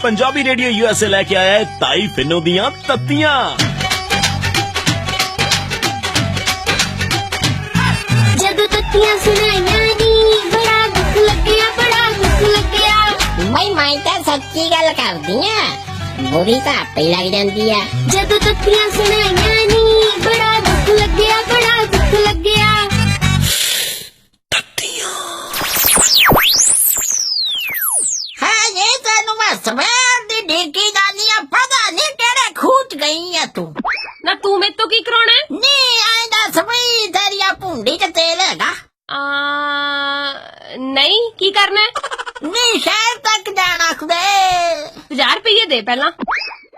Punjabi radio USA लेके आया है ताई फिन्नो दियां तत्तियां। जदों तत्तियां सुनाइयां नी बड़ा दुख लग्या, बड़ा दुख लग्या। मैं तां सच्ची गल करदी आ, बुरी तां आपे लग जांदी आ। जदों तत्तियां सुनाइयां नी बड़ा दुख लग्या, बड़ा दुख लग्या। हाँ ये तेनू मैं सवेर दी डिगी जानी आ, पता नहीं केड़े खूच गई आ तू। ना तू मेरे तो की कराउणा है? नी आए दस बई तेरी आ भुंडी च तेल हैगा? नहीं की करना है? नी शहर तक जाना खुदे। 50 रुपये दे पहला।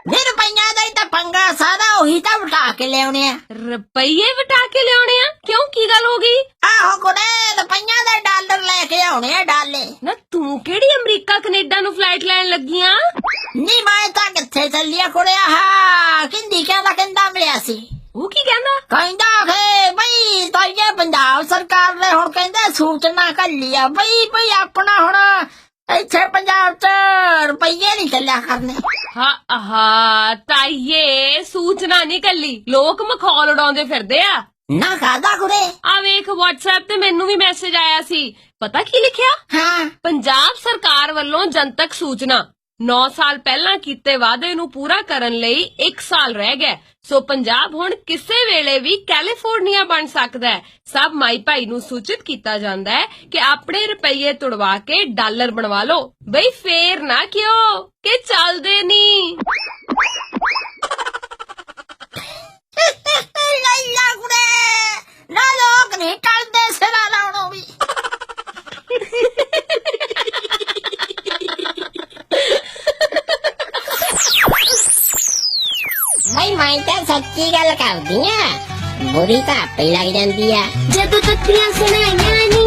नी रुपइया दा ही तां पंगा सारा, ओही तां वटा के लियाउने आ। रुपये वटा के लियाउने आ? क्यों की गल हो गई? आहो कुड़े रुपइया दे डॉलर लेके आउने आ, डाले। ना तू केड़ी अमरीका कनेडा नु फ्लाइट लैन लगी आ? नी मैं तां किथे चली आ कुड़े, आहा किंदी कहंदा मिलिया सी। वो की कहंदा? कहंदा है बई ताइये पंजाब सरकार ने हुण कहंदे सूचना घल्ली आ बई अपना हुण इत्थे पंजाब च रुपये नहीं चलिया करने। हाँ ताइये सूचना नहीं कली, लोग मखौल उड़ाउंदे फिरदे आ। ना खादा कुड़े। आ वेख व्हाट्सएप ते मैनू भी मैसेज आया सी, पता की लिखिया? हाँ पंजाब सरकार ਵੱਲੋਂ ਜਨਤਕ ਸੂਚਨਾ 9 ਸਾਲ ਪਹਿਲਾਂ ਕੀਤੇ ਵਾਅਦੇ ਨੂੰ ਪੂਰਾ ਕਰਨ ਲਈ 1 ਸਾਲ ਰਹਿ ਗਿਆ, ਸੋ ਪੰਜਾਬ ਹੁਣ ਕਿਸੇ ਵੇਲੇ ਵੀ ਕੈਲੀਫੋਰਨੀਆ ਬਣ ਸਕਦਾ ਹੈ। ਸਭ ਮਾਈ ਭਾਈ ਨੂੰ ਸੂਚਿਤ ਕੀਤਾ ਜਾਂਦਾ ਹੈ ਕਿ ਆਪਣੇ ਰੁਪਈਏ ਤੁੜਵਾ ਕੇ ਡਾਲਰ ਬਣਵਾ ਲਓ। ਬਈ ਫੇਰ ਨਾ ਕਿਉਂ ਕਿ ਚੱਲਦੇ ਨਹੀਂ। लैला कुड़े ना लोग नहीं टलदे सिरा लाउणों भी। मैं तां सच्ची गल करदी आ, बुरी तां आपे लग जांदी आ। जदों तत्तियां सुनाइयां नी